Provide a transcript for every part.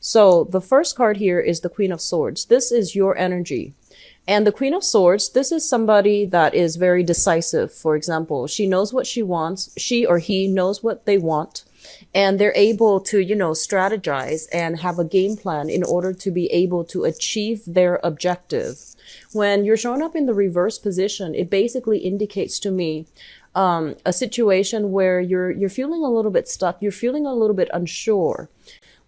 So the first card here is the Queen of Swords. This is your energy. And the Queen of Swords, this is somebody that is very decisive. For example, she knows what she wants. She or he knows what they want. And they're able to, strategize and have a game plan in order to be able to achieve their objective. When you're showing up in the reverse position, it basically indicates to me a situation where you're feeling a little bit stuck. You're feeling a little bit unsure,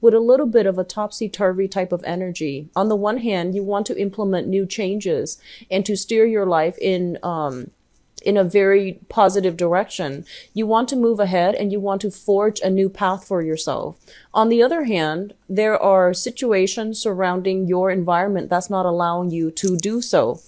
with a little bit of a topsy-turvy type of energy. On the one hand, you want to implement new changes and to steer your life in a very positive direction. You want to move ahead and you want to forge a new path for yourself. On the other hand, there are situations surrounding your environment that's not allowing you to do so.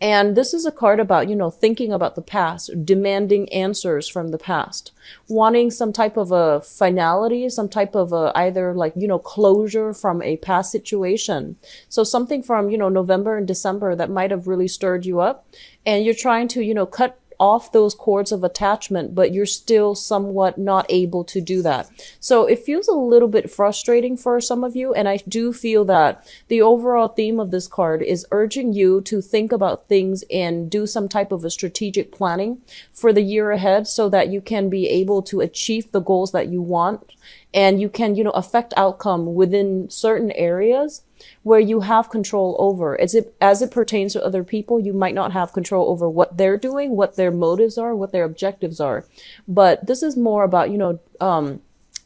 And this is a card about, thinking about the past, demanding answers from the past, wanting some type of a finality, some type of either closure from a past situation. So something from, November and December that might have really stirred you up, and you're trying to, cut off those cords of attachment, but you're still somewhat not able to do that. So it feels a little bit frustrating for some of you. And I do feel that the overall theme of this card is urging you to think about things and do some type of a strategic planning for the year ahead so that you can be able to achieve the goals that you want. And you can, affect outcome within certain areas where you have control over. As it pertains to other people, you might not have control over what they're doing, what their motives are, what their objectives are. But this is more about,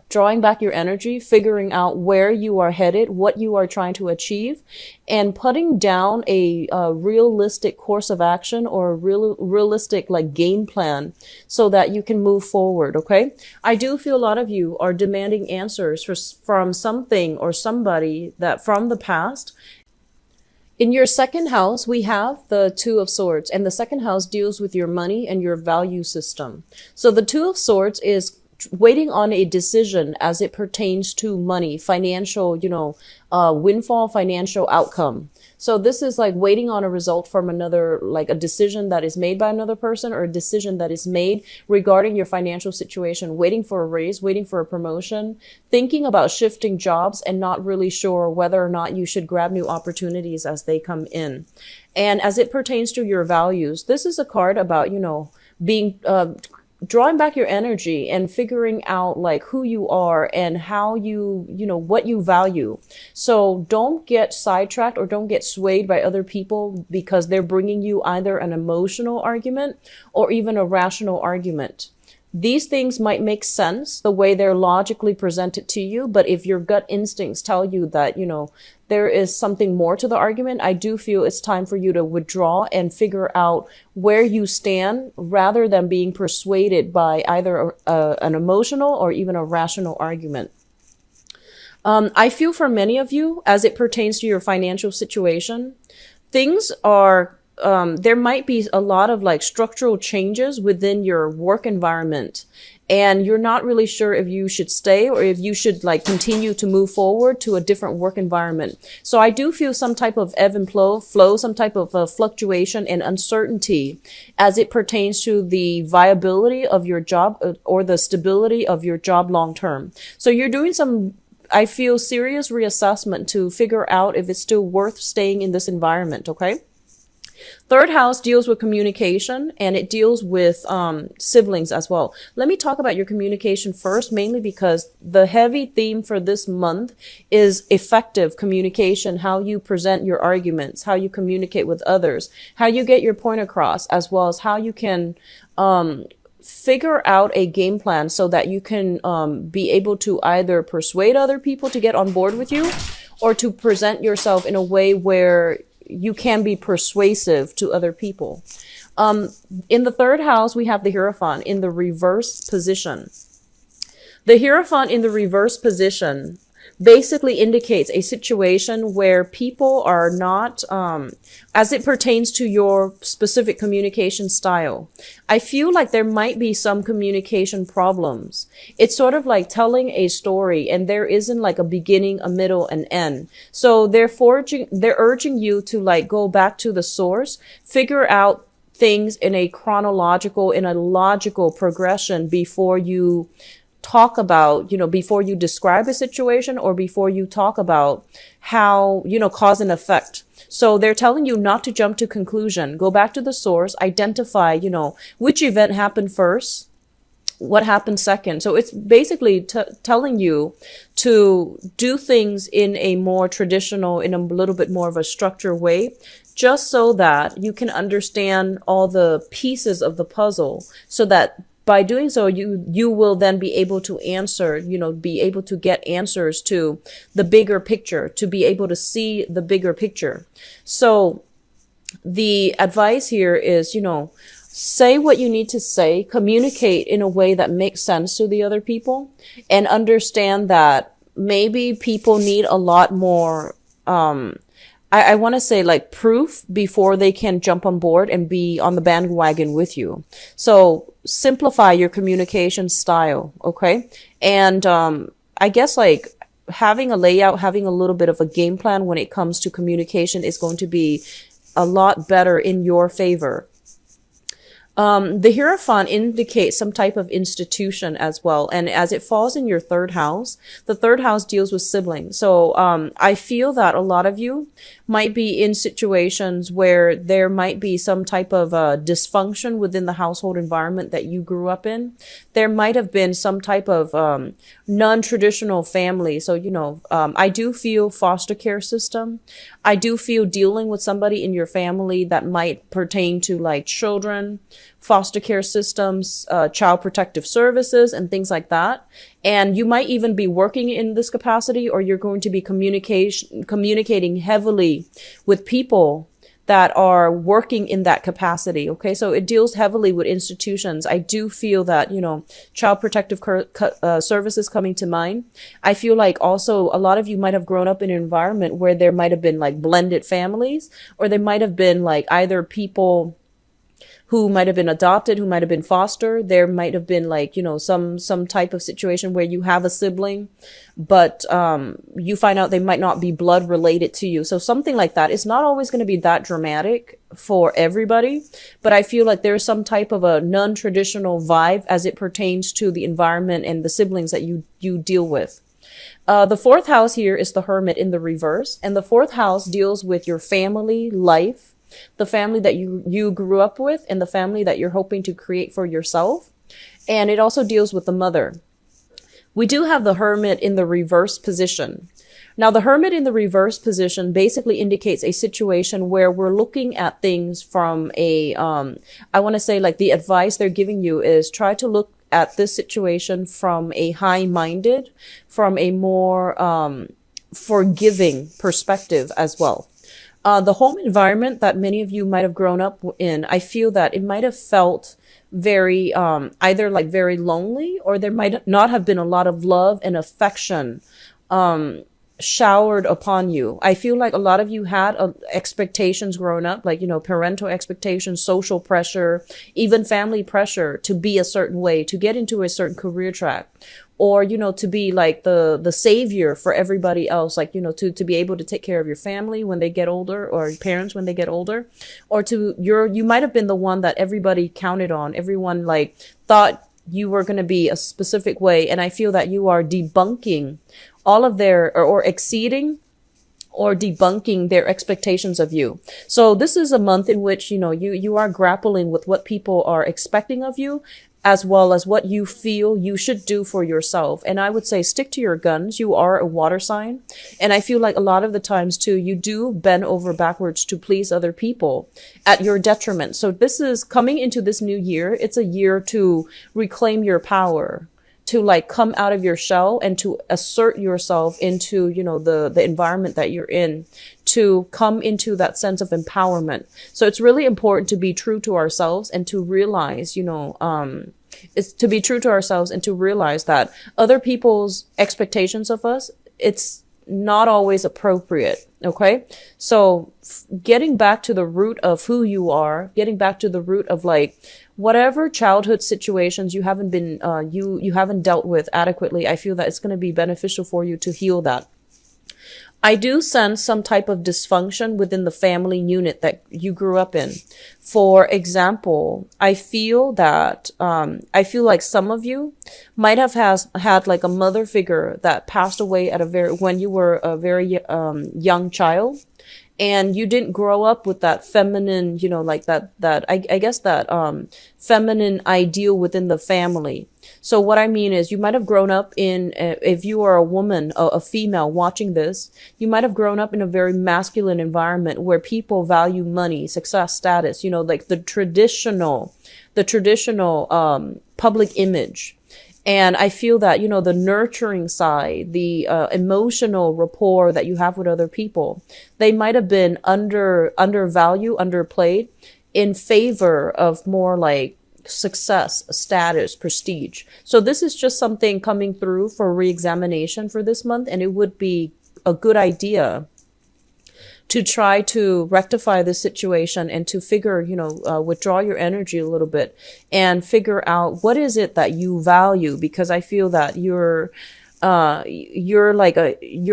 drawing back your energy, figuring out where you are headed, what you are trying to achieve, and putting down a realistic course of action or a realistic game plan so that you can move forward. Okay. I do feel a lot of you are demanding answers from something or somebody that from the past. In your second house, we have the Two of Swords, and the second house deals with your money and your value system. So the Two of Swords is waiting on a decision as it pertains to money, financial, windfall, financial outcome. So this is like waiting on a result from another, like a decision that is made by another person or a decision that is made regarding your financial situation, waiting for a raise, waiting for a promotion, thinking about shifting jobs and not really sure whether or not you should grab new opportunities as they come in. And as it pertains to your values, this is a card about, being, drawing back your energy and figuring out who you are and how what you value. So don't get sidetracked or don't get swayed by other people because they're bringing you either an emotional argument or even a rational argument. These things might make sense the way they're logically presented to you, but if your gut instincts tell you that, there is something more to the argument, I do feel it's time for you to withdraw and figure out where you stand rather than being persuaded by either an emotional or even a rational argument. I feel for many of you, as it pertains to your financial situation, things are there might be a lot of structural changes within your work environment, and you're not really sure if you should stay or if you should continue to move forward to a different work environment. So I do feel some type of ebb and flow, some type of fluctuation and uncertainty as it pertains to the viability of your job or the stability of your job long term. So you're doing some, I feel, serious reassessment to figure out if it's still worth staying in this environment. Okay. Third house deals with communication, and it deals with siblings as well. Let me talk about your communication first, mainly because the heavy theme for this month is effective communication, how you present your arguments, how you communicate with others, how you get your point across, as well as how you can figure out a game plan so that you can be able to either persuade other people to get on board with you or to present yourself in a way where you can be persuasive to other people. In the third house, we have the Hierophant in the reverse position. The Hierophant in the reverse position basically indicates a situation where people are not, as it pertains to your specific communication style. I feel like there might be some communication problems. It's sort of like telling a story and there isn't a beginning, a middle, and end. So they're urging you to go back to the source, figure out things in a chronological, in a logical progression before you talk about, before you describe a situation or before you talk about how, cause and effect. So they're telling you not to jump to conclusion. Go back to the source, identify, which event happened first, what happened second. So it's basically telling you to do things in a more traditional, in a little bit more of a structured way, just so that you can understand all the pieces of the puzzle, so that by doing so, you will then be able to answer, be able to get answers to the bigger picture, to be able to see the bigger picture. So the advice here is, say what you need to say, communicate in a way that makes sense to the other people, and understand that maybe people need a lot more, I want to say like proof before they can jump on board and be on the bandwagon with you. So simplify your communication style. Okay. And, I guess like having a layout, having a little bit of a game plan when it comes to communication is going to be a lot better in your favor. The Hierophant indicates some type of institution as well. And as it falls in your third house, the third house deals with siblings. So, I feel that a lot of you might be in situations where there might be some type of dysfunction within the household environment that you grew up in. There might have been some type of non-traditional family. So, I do feel foster care system. I do feel dealing with somebody in your family that might pertain to like children, foster care systems, child protective services, and things like that. And you might even be working in this capacity, or you're going to be communicating heavily with people that are working in that capacity. Okay. So it deals heavily with institutions. I do feel that, child protective services coming to mind. I feel like also a lot of you might have grown up in an environment where there might have been like blended families, or there might have been like either people who might have been adopted, who might have been foster. There might have been like, some type of situation where you have a sibling, but, you find out they might not be blood related to you. So something like that. It's not always going to be that dramatic for everybody, but I feel like there's some type of a non-traditional vibe as it pertains to the environment and the siblings that you deal with. The fourth house here is the Hermit in the reverse, and the fourth house deals with your family life, the family that you grew up with, and the family that you're hoping to create for yourself. And it also deals with the mother. We do have the Hermit in the reverse position. Now, the Hermit in the reverse position basically indicates a situation where we're looking at things from a, I want to say like the advice they're giving you is try to look at this situation from a high-minded, from a more, forgiving perspective as well. The home environment that many of you might have grown up in, I feel that it might have felt very, either like very lonely, or there might not have been a lot of love and affection, showered upon you. I feel like a lot of you had expectations growing up, like, parental expectations, social pressure, even family pressure to be a certain way, to get into a certain career track, or, to be like the savior for everybody else, like, to be able to take care of your family when they get older, or parents when they get older, or you might have been the one that everybody counted on. Everyone like thought you were going to be a specific way. And I feel that you are debunking all of their, or exceeding or debunking their expectations of you. So this is a month in which, you are grappling with what people are expecting of you, as well as what you feel you should do for yourself. And I would say stick to your guns. You are a water sign. And I feel like a lot of the times too, you do bend over backwards to please other people at your detriment. So this is coming into this new year. It's a year to reclaim your power, to like come out of your shell and to assert yourself into, the environment that you're in, to come into that sense of empowerment. So it's really important to be true to ourselves and to realize, it's to be true to ourselves and to realize that other people's expectations of us, it's not always appropriate. Okay. So getting back to the root of who you are, getting back to the root of like whatever childhood situations you haven't been, you haven't dealt with adequately, I feel that it's going to be beneficial for you to heal that. I do sense some type of dysfunction within the family unit that you grew up in. For example, I feel like some of you might have had like a mother figure that passed away at when you were a very young child, and you didn't grow up with that feminine, like I guess that feminine ideal within the family. So what I mean is, you might have grown up in, if you are a woman, a female watching this, you might have grown up in a very masculine environment where people value money, success, status, like the traditional public image. And I feel that, the nurturing side, the emotional rapport that you have with other people, they might have been undervalued, underplayed in favor of more like success, status, prestige. So this is just something coming through for re-examination for this month. And it would be a good idea to try to rectify this situation and to figure, withdraw your energy a little bit and figure out what is it that you value, because I feel that you're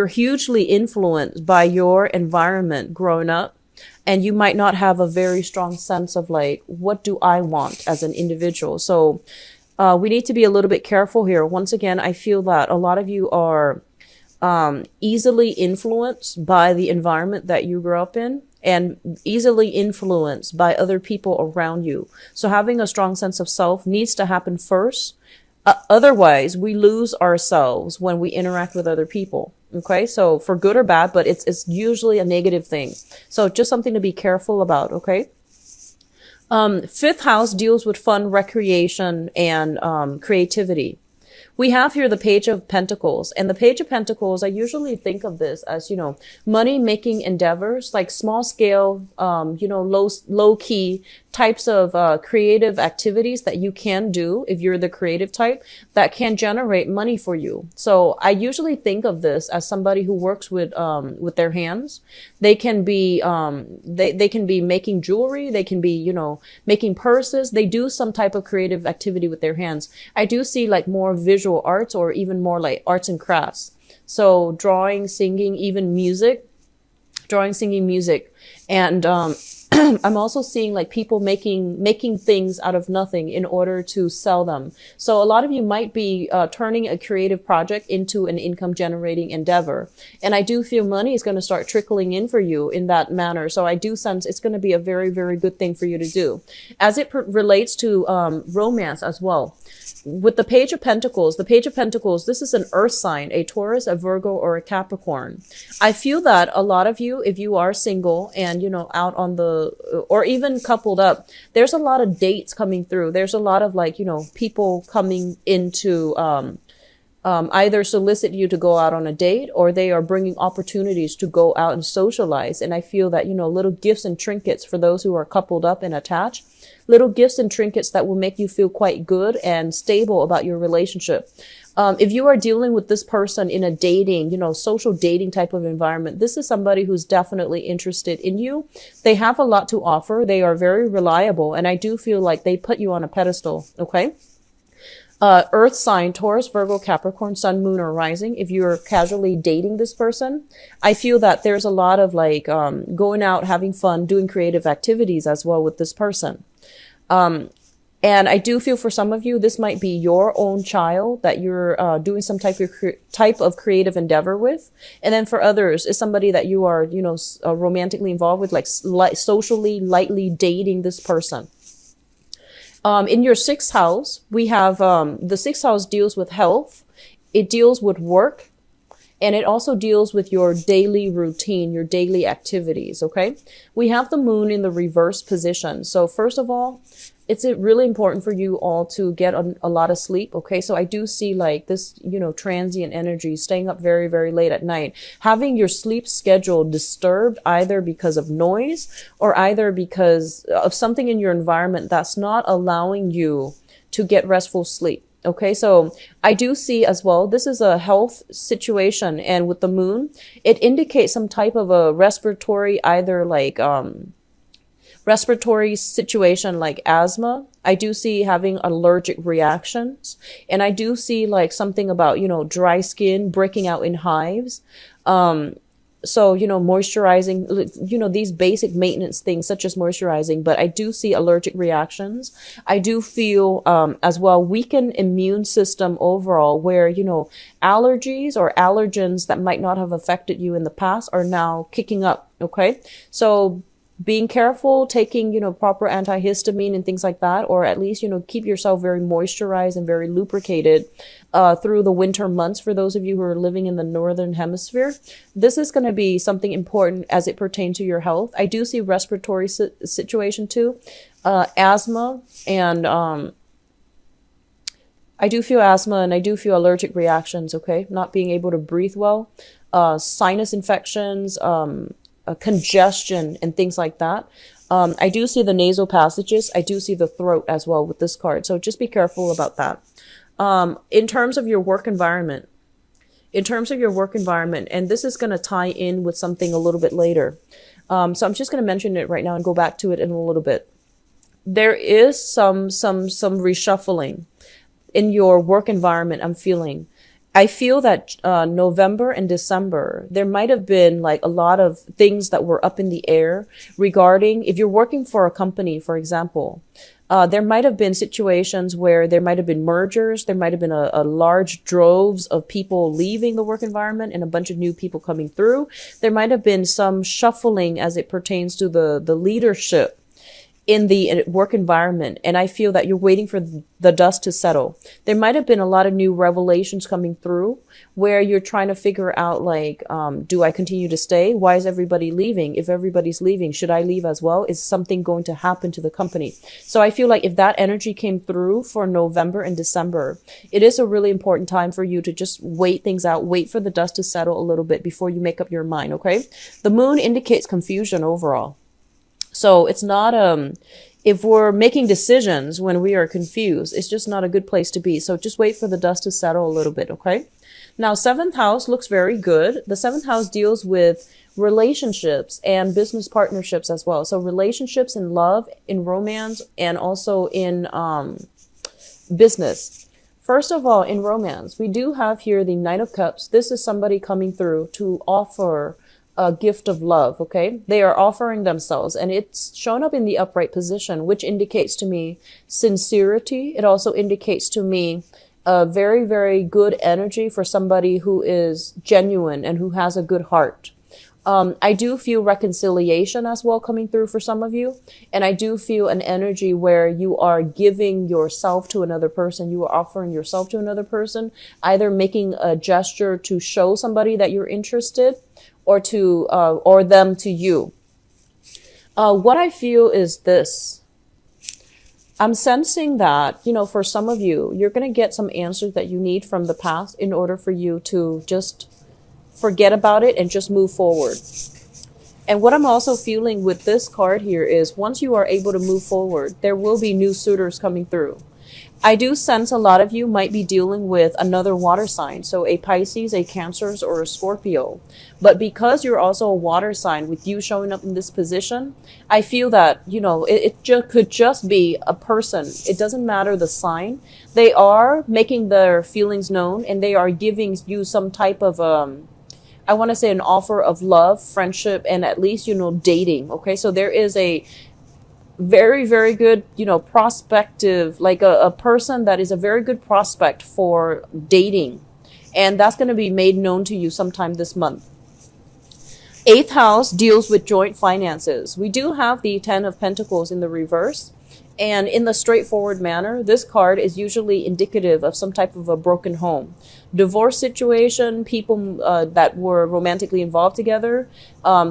hugely influenced by your environment growing up. And you might not have a very strong sense of like, what do I want as an individual? So we need to be a little bit careful here. Once again, I feel that a lot of you are easily influenced by the environment that you grew up in and easily influenced by other people around you. So having a strong sense of self needs to happen first. Otherwise, we lose ourselves when we interact with other people. Okay, so for good or bad, but it's usually a negative thing. So just something to be careful about. Okay. Fifth house deals with fun, recreation, and creativity. We have here the Page of Pentacles, and the Page of Pentacles, I usually think of this as, money making endeavors, like small scale, low key types of creative activities that you can do if you're the creative type that can generate money for you. So I usually think of this as somebody who works with their hands. They can be they can be making jewelry, they can be, making purses. They do some type of creative activity with their hands. I do see like more visual arts or even more like arts and crafts. So drawing, singing, even music, and I'm also seeing like people making things out of nothing in order to sell them. So a lot of you might be turning a creative project into an income generating endeavor. And I do feel money is going to start trickling in for you in that manner. So I do sense it's going to be a very, very good thing for you to do. As it relates to romance as well. With the Page of Pentacles, this is an earth sign, a Taurus, a Virgo, or a Capricorn. I feel that a lot of you, if you are single and, out on or even coupled up, there's a lot of dates coming through. There's a lot of like, people coming into, either solicit you to go out on a date, or they are bringing opportunities to go out and socialize. And I feel that, little gifts and trinkets for those who are coupled up and attached, little gifts and trinkets that will make you feel quite good and stable about your relationship. If you are dealing with this person in a dating, social dating type of environment, this is somebody who's definitely interested in you. They have a lot to offer. They are very reliable. And I do feel like they put you on a pedestal. Okay. Earth sign, Taurus, Virgo, Capricorn, Sun, Moon, or Rising. If you're casually dating this person, I feel that there's a lot of like, going out, having fun, doing creative activities as well with this person. And I do feel for some of you, this might be your own child that you're doing some type of creative endeavor with. And then for others, it's somebody that you are, romantically involved with, like socially, lightly dating this person. In your sixth house, we have the sixth house deals with health. It deals with work. And it also deals with your daily routine, your daily activities, okay? We have the moon in the reverse position. So first of all, it's really important for you all to get a lot of sleep, okay? So I do see like this, transient energy, staying up very, very late at night, having your sleep schedule disturbed either because of noise or either because of something in your environment that's not allowing you to get restful sleep. Okay, so I do see as well, this is a health situation, and with the moon, it indicates some type of a respiratory, either like respiratory situation like asthma. I do see having allergic reactions, and I do see like something about, dry skin breaking out in hives. So, moisturizing, these basic maintenance things such as moisturizing, but I do see allergic reactions. I do feel, as well, weakened immune system overall where, allergies or allergens that might not have affected you in the past are now kicking up. Okay. So being careful, taking, proper antihistamine and things like that, or at least, keep yourself very moisturized and very lubricated, through the winter months for those of you who are living in the northern hemisphere. This is going to be something important as it pertains to your health. I do see respiratory situation too, asthma, and, I do feel asthma and I do feel allergic reactions. Okay. Not being able to breathe well, sinus infections, congestion and things like that. I do see the nasal passages. I do see the throat as well with this card. So just be careful about that. In terms of your work environment, and this is going to tie in with something a little bit later. So I'm just going to mention it right now and go back to it in a little bit. There is some reshuffling in your work environment. I feel that November and December, there might have been like a lot of things that were up in the air regarding if you're working for a company, for example. There might have been situations where there might have been mergers. There might have been a large droves of people leaving the work environment and a bunch of new people coming through. There might have been some shuffling as it pertains to the leadership in the work environment. And I feel that you're waiting for the dust to settle. There might have been a lot of new revelations coming through where you're trying to figure out like, do I continue to stay? Why is everybody leaving? If everybody's leaving, should I leave as well? Is something going to happen to the company? So I feel like if that energy came through for November and December, it is a really important time for you to just wait things out, wait for the dust to settle a little bit before you make up your mind. Okay. The moon indicates confusion overall. So it's not, if we're making decisions when we are confused, it's just not a good place to be. So just wait for the dust to settle a little bit. Okay. Now, 7th house looks very good. The 7th house deals with relationships and business partnerships as well. So relationships in love, in romance, and also in, business. First of all, in romance, we do have here the Knight of Cups. This is somebody coming through to offer a gift of love. Okay. They are offering themselves and it's shown up in the upright position, which indicates to me sincerity. It also indicates to me a very, very good energy for somebody who is genuine and who has a good heart. I do feel reconciliation as well coming through for some of you. And I do feel an energy where you are giving yourself to another person. You are offering yourself to another person, either making a gesture to show somebody that you're interested or to, or them to you. What I feel is this. I'm sensing that, for some of you, you're going to get some answers that you need from the past in order for you to just forget about it and just move forward. And what I'm also feeling with this card here is once you are able to move forward, there will be new suitors coming through. I do sense a lot of you might be dealing with another water sign. So a Pisces, a Cancer, or a Scorpio. But because you're also a water sign with you showing up in this position, I feel that, could just be a person. It doesn't matter the sign. They are making their feelings known and they are giving you some type of, I want to say an offer of love, friendship, and at least, dating. Okay. So there is a very, very good, prospective, like a person that is a very good prospect for dating. And that's going to be made known to you sometime this month. 8th house deals with joint finances. We do have the 10 of Pentacles in the reverse. And in the straightforward manner, this card is usually indicative of some type of a broken home. Divorce situation, people that were romantically involved together,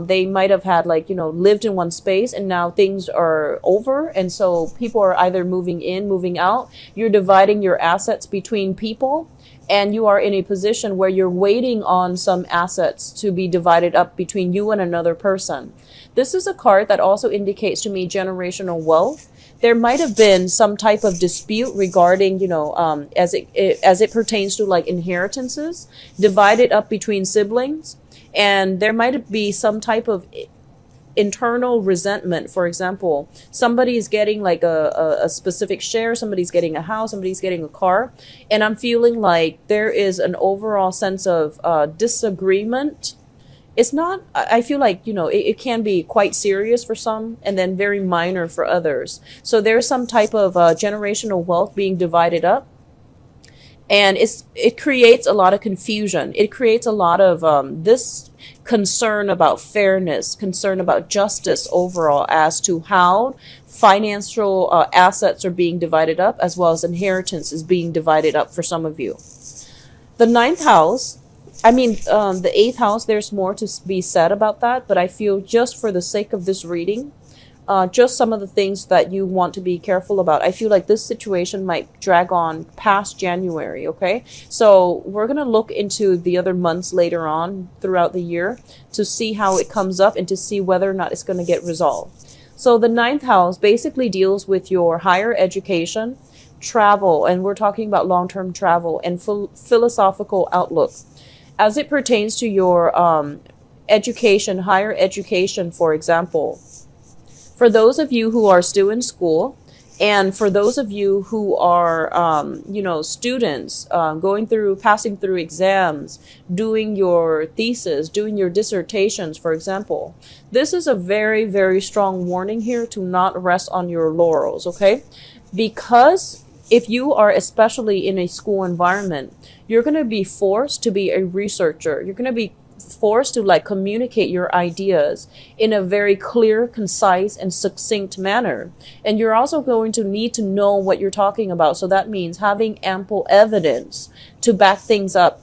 they might have had lived in one space and now things are over. And so people are either moving in, moving out. You're dividing your assets between people and you are in a position where you're waiting on some assets to be divided up between you and another person. This is a card that also indicates to me generational wealth. There might have been some type of dispute regarding, as it pertains to like inheritances, divided up between siblings. And there might be some type of internal resentment. For example, somebody's getting like a specific share, somebody's getting a house, somebody's getting a car. And I'm feeling like there is an overall sense of disagreement it's not, I feel like, it can be quite serious for some and then very minor for others. So there's some type of generational wealth being divided up, and it creates a lot of confusion. It creates a lot of this concern about fairness, concern about justice overall as to how financial assets are being divided up, as well as inheritance is being divided up for some of you. The ninth house, the eighth house, there's more to be said about that, but I feel just for the sake of this reading, just some of the things that you want to be careful about. I feel like this situation might drag on past January, okay? So we're going to look into the other months later on throughout the year to see how it comes up and to see whether or not it's going to get resolved. So the ninth house basically deals with your higher education, travel, and we're talking about long-term travel and philosophical outlook. As it pertains to your education, higher education, for example, for those of you who are still in school, and for those of you who are, students, passing through exams, doing your thesis, doing your dissertations, for example, this is a very, very strong warning here to not rest on your laurels, okay? Because if you are especially in a school environment, you're going to be forced to be a researcher. You're going to be forced to communicate your ideas in a very clear, concise, and succinct manner. And you're also going to need to know what you're talking about. So that means having ample evidence to back things up.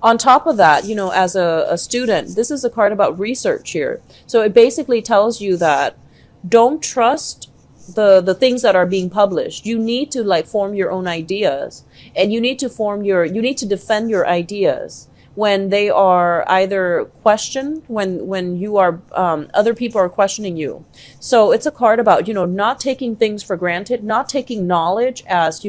On top of that, as a student, this is a card about research here. So it basically tells you that don't trust the things that are being published. You need to form your own ideas, and you need to defend your ideas when they are either questioned, when you are other people are questioning you. So it's a card about not taking things for granted, not taking knowledge as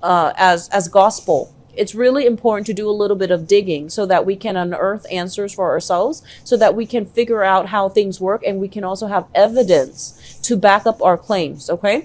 as gospel. It's really important to do a little bit of digging so that we can unearth answers for ourselves, so that we can figure out how things work, and we can also have evidence to back up our claims. Okay.